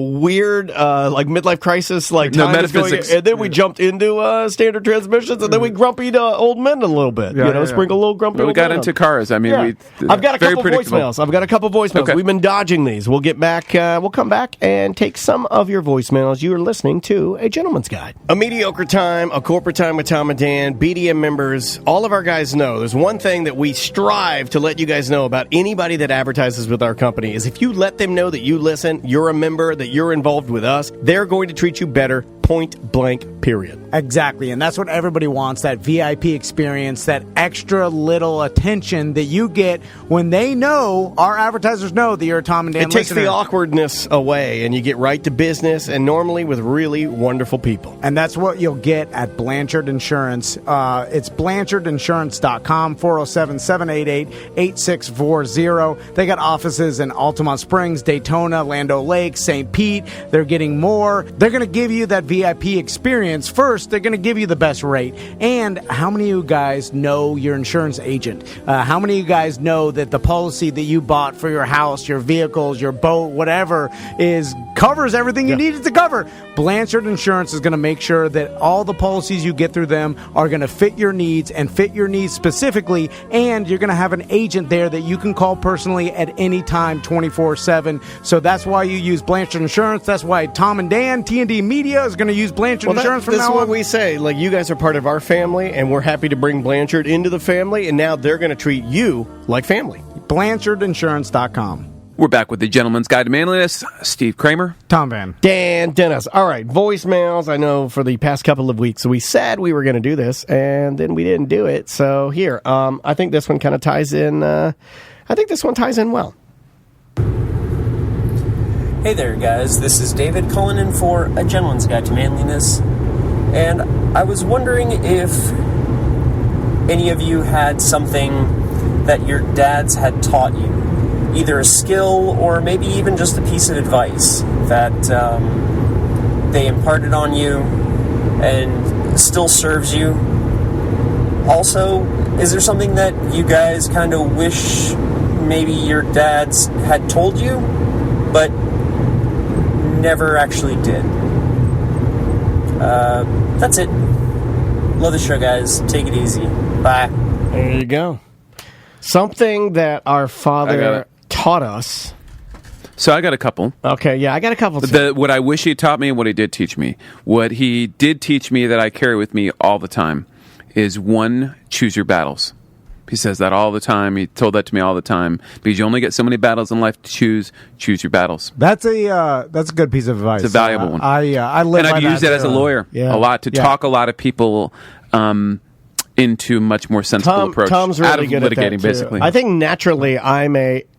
crisis, metaphysics. And then we jumped into standard transmissions, and then we grumpied old men a little bit. Sprinkle a little grumpy. We got into cars. I mean, I've got a couple voicemails. Okay. We've been dodging these. We'll get back. We'll come back and take some of your voicemails. You are listening to A Gentleman's Guide. A Mediocre Time, a Corporate Time with Tom and Dan, BDM members, all of our guys know there's one thing that we strive to let you guys know about anybody that advertises with our company is if you let them know that you listen, you're a member, that you're involved with us, they're going to treat you better. Point blank, period. Exactly, and that's what everybody wants, that VIP experience, that extra little attention that you get when they know, our advertisers know that you're a Tom and Dan listener. It takes the awkwardness away, and you get right to business, and normally with really wonderful people. And that's what you'll get at Blanchard Insurance. It's BlanchardInsurance.com, 407-788-8640. They got offices in Altamont Springs, Daytona, Land O'Lakes, St. Pete. They're getting more. They're going to give you that VIP experience. First, they're going to give you the best rate. And how many of you guys know your insurance agent? How many of you guys know that the policy that you bought for your house, your vehicles, your boat, whatever, covers everything you need it to cover? Blanchard Insurance is going to make sure that all the policies you get through them are going to fit your needs and fit your needs specifically, and you're going to have an agent there that you can call personally at any time, 24/7. So that's why you use Blanchard Insurance. That's why Tom and Dan, T&D Media, is going to use Blanchard Insurance from now on. That's what we say. Like, you guys are part of our family, and we're happy to bring Blanchard into the family, and now they're going to treat you like family. BlanchardInsurance.com. We're back with the Gentleman's Guide to Manliness. Steve Kramer. Tom Van. Dan Dennis. All right, voicemails. I know for the past couple of weeks we said we were going to do this, and then we didn't do it. So here, I think this one kind of ties in. I think this one ties in well. Hey there, guys. This is David calling in for A Gentleman's Guide to Manliness. And I was wondering if any of you had something that your dads had taught you either a skill or maybe even just a piece of advice that they imparted on you and still serves you? Also, is there something that you guys kind of wish maybe your dads had told you, but never actually did? That's it. Love the show, guys. Take it easy. Bye. There you go. Something that our father taught us. So I got a couple. Okay, yeah, I got a couple too. What I wish he taught me and what he did teach me. What he did teach me that I carry with me all the time is, one, choose your battles. He says that all the time. He told that to me all the time. Because you only get so many battles in life to choose. Choose your battles. That's a good piece of advice. It's a valuable one. I live and by I've used that it as a lawyer a lot to talk a lot of people into much more sensible approach. Tom's really out of good litigating, at that too. basically. I think naturally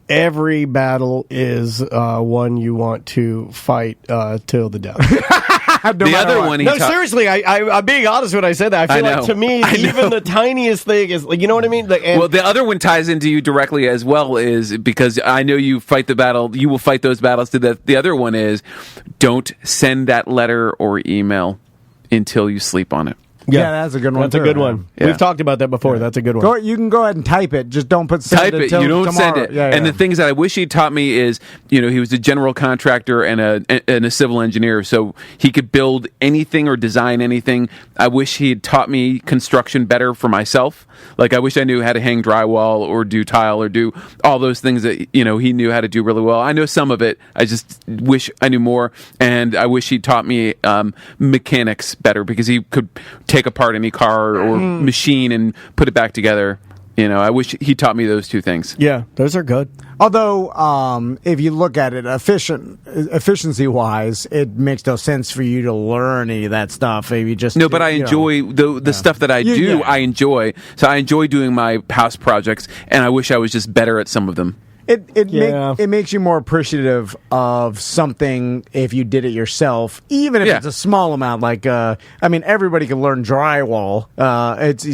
every battle is one you want to fight till the death. The other one he seriously, I'm being honest when I said that. I feel like to me, even the tiniest thing is, you know what I mean? Well, the other one ties into you directly as well, is because I know you fight the battle, you will fight those battles to death. The other one is, don't send that letter or email until you sleep on it. Yeah, that's a good one. That's a good one. Yeah. We've talked about that before. That's a good one. You can go ahead and type it. Just don't Type it. You don't tomorrow. send it. Yeah, and the things that I wish he taught me is, he was a general contractor and a civil engineer, so he could build anything or design anything. I wish he had taught me construction better for myself. Like, I wish I knew how to hang drywall or do tile or do all those things that, he knew how to do really well. I know some of it. I just wish I knew more. And I wish he taught me mechanics better, because he could take apart any car or machine and put it back together. I wish he taught me those two things. Yeah, those are good. Although, if you look at it efficiency-wise, it makes no sense for you to learn any of that stuff. If you just but I enjoy the stuff that I do. Yeah. I enjoy. So I enjoy doing my house projects, and I wish I was just better at some of them. It makes you more appreciative of something if you did it yourself, even if it's a small amount. Like, everybody can learn drywall. It's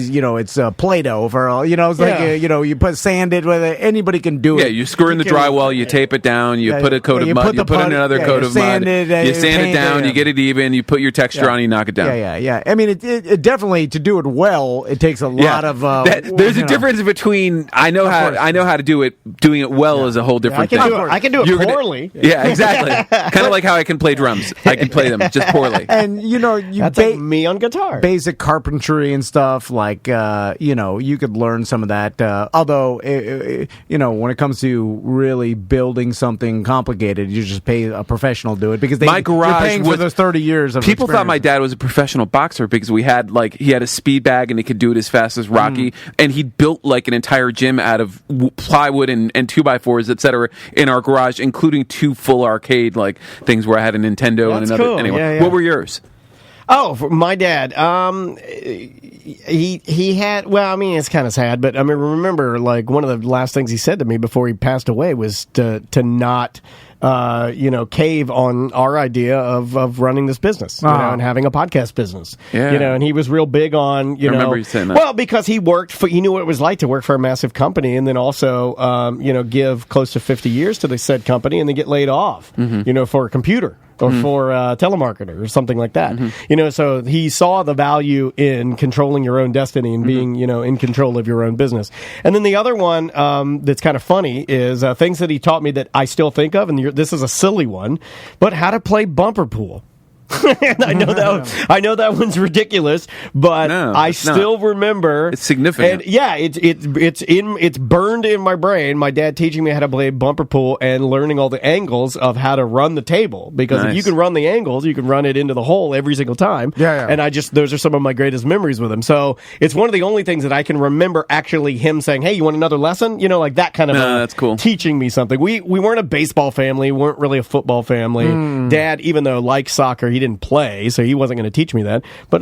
Play-Doh for all. It's like you put sand in with it. Anybody can do it. Yeah, you screw in the drywall, you tape it down, you put a coat of mud, you put in another coat of mud, you sand it down, you get it even, you put your texture on, you knock it down. Yeah. I mean, it definitely, to do it well, it takes a lot of. There's a difference between I know how to do it. Doing it well is a whole different thing. I can do it poorly. Yeah, exactly. Kind of like how I can play drums. I can play them just poorly. And that's like me on guitar. Basic carpentry and stuff, like you could learn some of that. Although when it comes to really building something complicated, you just pay a professional to do it, because my garage you're paying for those 30 years of people experience. thought my dad was a professional boxer, because he had a speed bag and he could do it as fast as Rocky, and he built like an entire gym out of plywood and 2x4s, etc., in our garage, including 2 full arcade things where I had a Nintendo and another. Cool. Anyway, Yeah. What were yours? Oh, for my dad. He had. Well, I mean, it's kind of sad, but I mean, remember, one of the last things he said to me before he passed away was to not. Cave on our idea of running this business, and having a podcast business. Yeah. And he was real big on, I remember you saying that. Well, because he knew what it was like to work for a massive company, and then also, give close to 50 years to the said company and then get laid off, for a computer. Or for a telemarketer or something like that. So he saw the value in controlling your own destiny and being, in control of your own business. And then the other one that's kind of funny is things that he taught me that I still think of, and this is a silly one, but how to play bumper pool. And I know that one's ridiculous, but I still remember. It's significant. And it's burned in my brain. My dad teaching me how to play bumper pool and learning all the angles of how to run the table, because if you can run the angles, you can run it into the hole every single time. Yeah. And those are some of my greatest memories with him. So it's one of the only things that I can remember actually him saying, "Hey, you want another lesson?" Like that kind of that's cool. Teaching me something. We weren't a baseball family. We weren't really a football family. Dad, even though liked soccer, he didn't play, so he wasn't going to teach me that. But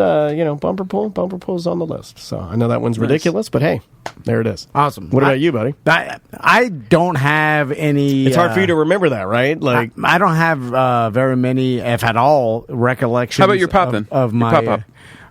bumper pool's on the list. So I know that one's ridiculous, but hey, there it is. Awesome. What about you, buddy? I don't have any. It's hard for you to remember that, right? I don't have very many, if at all, recollections. How about your pop then? Of your my pop-up.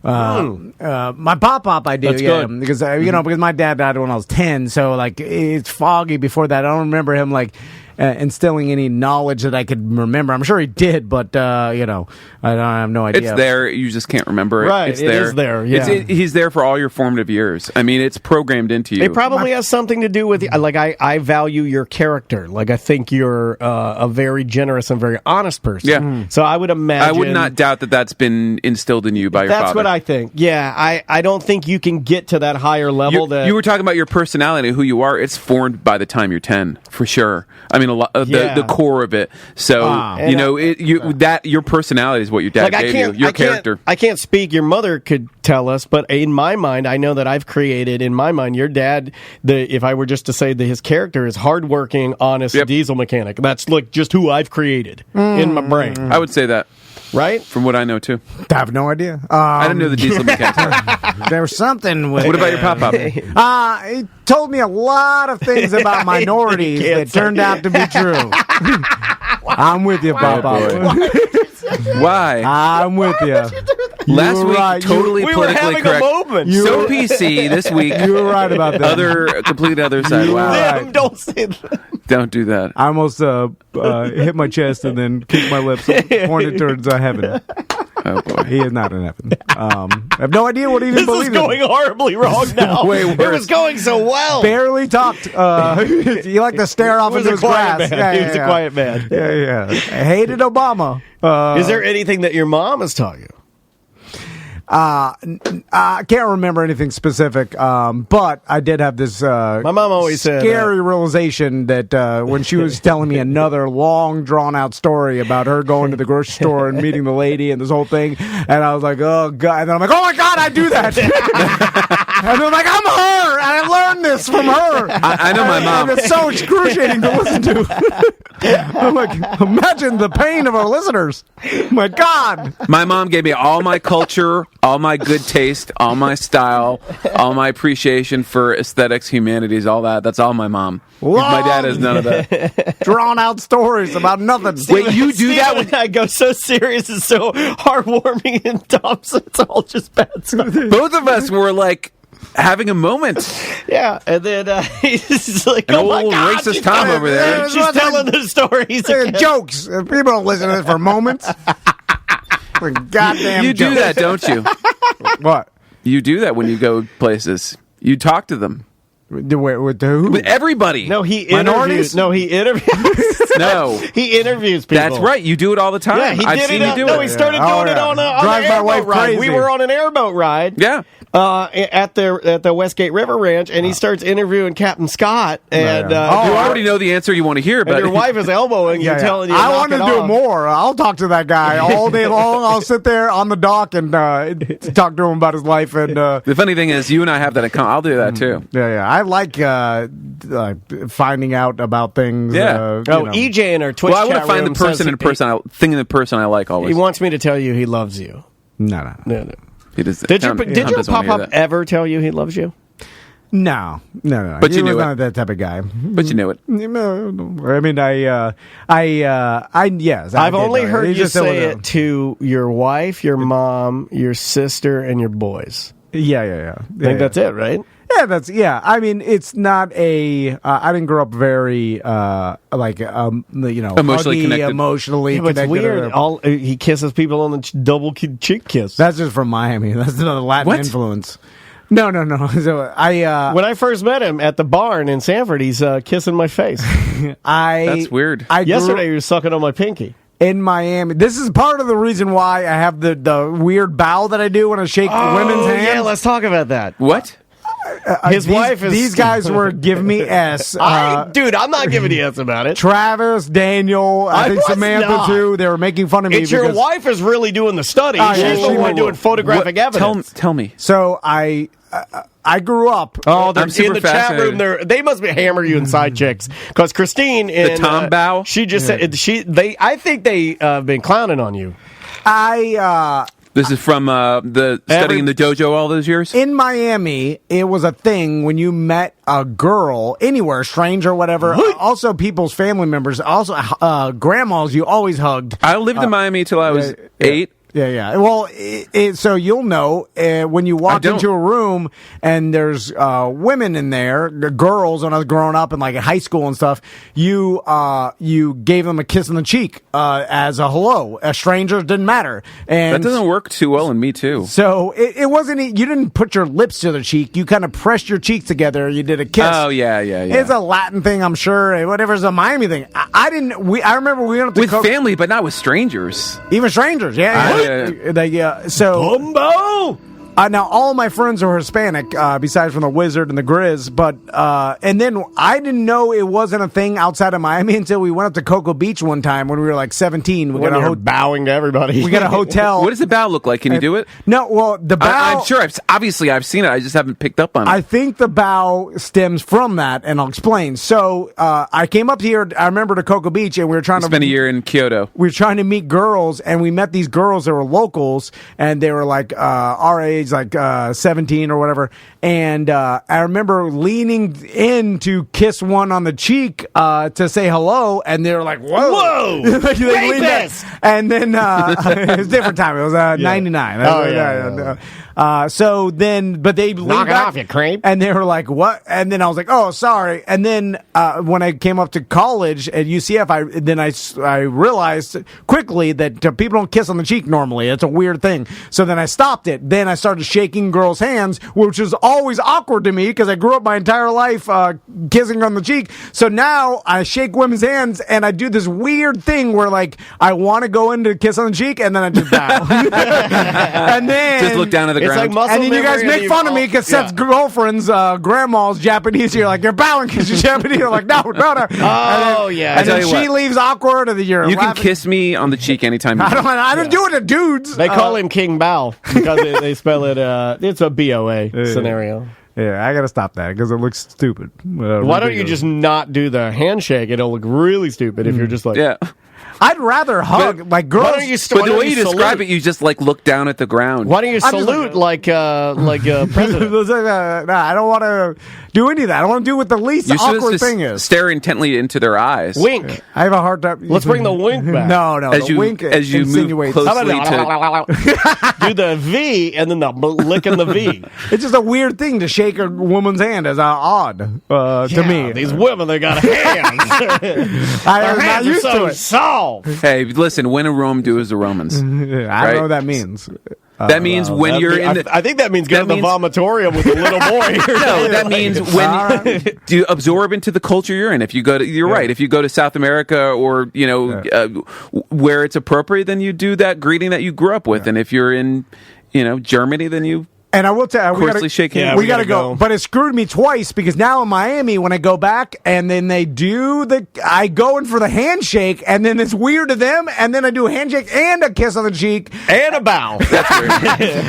My pop I do. That's yeah, good. because because my dad died when I was 10, so like it's foggy before that. I don't remember him like instilling any knowledge that I could remember. I'm sure he did, but I have no idea. It's there. You just can't remember it. Right, It's it there. is there, yeah. He's there for all your formative years. I mean, it's programmed into you. It probably has something to do with, like, I value your character. Like, I think you're a very generous and very honest person. Yeah. So I would imagine... I would not doubt that that's been instilled in you by your father. That's what I think. Yeah, I don't think you can get to that higher level. You were talking about your personality, who you are. It's formed by the time you're 10, for sure. I mean, a lot of the core of it. So your personality is what your dad gave you. Your character. I can't speak. Your mother could tell us, but in my mind, I know that I've created. In my mind, your dad. If I were just to say that his character is hardworking, honest diesel mechanic. That's like just who I've created in my brain. I would say that. Right? From what I know, too. I have no idea. I didn't know the diesel mechanic. There was something with... What about your pop-up? He told me a lot of things about minorities that turned out to be true. I'm with you, Pop-Up. Why? I'm with you. Last week, totally we were politically having correct. A moment. So PC this week. You were right about that. Complete other side. Wow. Damn, don't say that. Don't do that. I almost hit my chest and then kicked my lips, pointed towards heaven. Oh boy, he is not in heaven. I have no idea what he even believes. This is going horribly wrong now. It was going so well. Barely talked. You like to stare off into his grass. Man. He was a quiet man. Yeah. I hated Obama. Is there anything that your mom has taught you? I can't remember anything specific, but I did have this my mom always said scary realization that when she was telling me another long, drawn-out story about her going to the grocery store and meeting the lady and this whole thing, and I was like, oh, God. And then I'm like, oh, my God, I do that. And I'm like, I'm her, and I learned this from her. I know my mom. And it's so excruciating to listen to. I'm like, imagine the pain of our listeners. My God. My mom gave me all my culture, all my good taste, all my style, all my appreciation for aesthetics, humanities, all that. That's all my mom. My dad has none of that. Drawn out stories about nothing. Wait, you do that when I go so serious and so heartwarming, and Thompson, it's all just bad stuff. Both of us were like having a moment. Yeah, and then he's like, An oh my old God, racist Tom over there. She's telling the stories. They're jokes. People don't listen to it for moments. Goddamn You do jokes. that, don't you? What? You do that when you go places. You talk to them. With who? With everybody. No, he Minorities? interviews. No, he interviews. No. He interviews people. That's right. You do it all the time. Yeah, he I've did seen it. you do No, it. he started doing it on an Drives my airboat wife ride. crazy. We were on an airboat ride. Yeah. At the Westgate River Ranch, and he starts interviewing Captain Scott, and You already know the answer you want to hear, and but your wife is elbowing you, telling you. I want to do more. I'll talk to that guy all day long. I'll sit there on the dock and talk to him about his life. And the funny thing is, you and I have that in common. I'll do that too. Yeah. I like finding out about things. Yeah. EJ in our Twitch. Well, I want to chat find the room person says in person. Thing in the person I like always. He wants me to tell you he loves you. No. He does, Did your doesn't wanna pop hear up that. ever tell you he loves you? No. But He you was knew it. not that type of guy. But you knew it. No. I mean, yes. I've only heard He you just say said, it to your wife, your mom, your sister, and your boys. Yeah. I think that's it, right? Yeah, I mean, it's not a. I didn't grow up very Emotionally huggy, connected. emotionally Yeah, but it's connected. weird. He kisses people on the double cheek kiss. That's just from Miami. That's another Latin What? influence. No. So when I first met him at the barn in Sanford, he's kissing my face. That's weird. Yesterday, he was sucking on my pinky. In Miami, this is part of the reason why I have the weird bow that I do when I shake women's hands. Yeah, let's talk about that. What? These guys were giving me S. Dude, I'm not giving you S about it. Travis, Daniel, I think was Samantha not. too. They were making fun of me. It's your wife is really doing the study. Oh, yeah, She's the she one will. doing photographic evidence. Tell me. So I grew up. Oh, they're I'm super in the chat room. fascinated. They must be hammer you inside chicks because Christine in Tom Bow? She just said I think they been clowning on you. This is from the studying in the dojo all those years? In Miami, it was a thing when you met a girl anywhere, strange or whatever. Also, people's family members, also grandmas. You always hugged. I lived in Miami till I was 8. Yeah. Well, so you'll know when you walk into a room and there's women in there, girls. When I was growing up in like high school and stuff, you gave them a kiss on the cheek as a hello. Strangers didn't matter, and that doesn't work too well in Me Too. So it wasn't. You didn't put your lips to the cheek. You kind of pressed your cheeks together. You did a kiss. Oh yeah. It's a Latin thing, I'm sure. Whatever's a Miami thing. I didn't. I remember we went up to with family, but not with strangers. Even strangers, So Bumbo! Now, all of my friends are Hispanic, besides from the Wizard and the Grizz, but, and then I didn't know it wasn't a thing outside of Miami until we went up to Cocoa Beach one time when we were like 17. We got bowing to everybody. We got a hotel. What does the bow look like? Can you do it? No, well, the bow. I'm sure I've seen it. I just haven't picked up on it. I think the bow stems from that, and I'll explain. So, I came up here, I remember, to Cocoa Beach, and we were trying to spend a year in Kyoto. We were trying to meet girls, and we met these girls that were locals, and they were like, our age, like 17 or whatever, and I remember leaning in to kiss one on the cheek to say hello, and they were like, "Whoa, like, they leaned in. And then it was a different time. It was 99. So then, but they knock it off, you creep, and they were like, "What?" And then I was like, "Oh, sorry." And then when I came up to college at UCF, I realized quickly that people don't kiss on the cheek normally. It's a weird thing. So then I stopped it. Then I started shaking girls' hands, which was always awkward to me because I grew up my entire life kissing on the cheek. So now I shake women's hands and I do this weird thing where like I want to go in to kiss on the cheek and then I just bow. And then just look down at the ground. Like and then you guys make fun of me because Seth's girlfriend's grandma's Japanese. You're like, you're bowing because you're Japanese. You're like, no. Oh, yeah. And then she leaves awkward and then you can kiss me on the cheek anytime you want. I don't do it to dudes. They call him King Bao because they spell it, it's a BOA scenario. Yeah, I gotta stop that because it looks stupid. Why don't you just not do the handshake? It'll look really stupid if you're just like... Yeah. I'd rather hug like girls. But the way you describe it, you just like look down at the ground. Why don't you salute like president? I don't want to do any of that. I don't want to do what the least awkward thing is. Stare intently into their eyes. Wink. Yeah. I have a hard time. Let's bring the wink back. No. As you wink move closely to do the V and then the licking the V. It's just a weird thing to shake a woman's hand. As odd to me. These women, they got hands. I'm not used to it. Soft. Hey, listen, when in Rome, do as the Romans. I don't know what that means. That means when you're in the... I think that means go to the vomitorium with a little boy. No, that means when you absorb into the culture you're in. If you go to... You're right. If you go to South America or, where it's appropriate, then you do that greeting that you grew up with. And if you're in, Germany, then you... And I will tell you, we gotta go. But it screwed me twice because now in Miami, when I go back and then I go in for the handshake and then it's weird to them and then I do a handshake and a kiss on the cheek. And a bow. That's weird.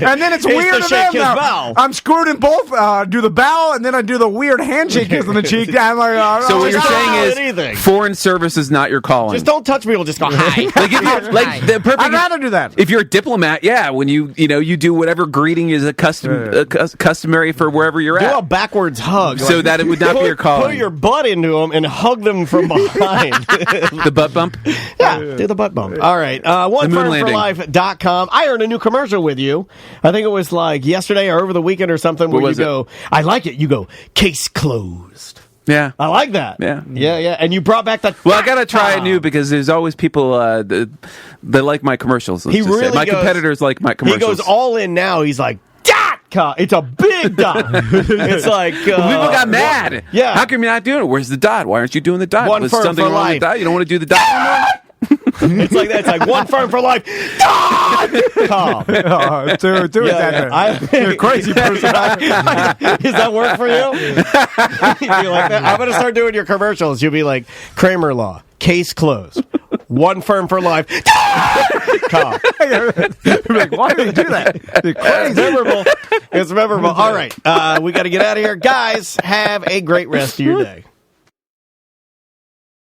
And then it's weird to them now. Bow. I'm screwed in both. Do the bow and then I do the weird handshake kiss on the cheek. I'm like, so what you're saying is foreign service is not your calling. Just don't touch people. Just go hi. The perfect. I'd rather do that. If you're a diplomat, when you do whatever greeting is customary for wherever you're at. Do a backwards hug. So that it would not be your calling. Put your butt into them and hug them from behind. The butt bump? Yeah, do the butt bump. All right. OneFirmForLife.com. I earned a new commercial with you. I think it was like yesterday or over the weekend or something where you go, I like it. You go, case closed. Yeah. I like that. Yeah. And you brought back that. Well, I got to try it new because there's always people that like my commercials. My competitors like my commercials. He goes all in now. He's like, dot. It's a big dot. It's like people got mad. Yeah. How come you're not doing it? Where's the dot? Why aren't you doing the dot? One firm for life. With the dot? You don't want to do the dot anymore? It's like that. It's like one firm for life. Dot! Do it. You're a crazy person. Does that work for you? You like that? I'm going to start doing your commercials. You'll be like, Kramer Law, case closed. One firm for life. Call. Like, why do they do that? It's memorable. All right. We got to get out of here. Guys, have a great rest of your day.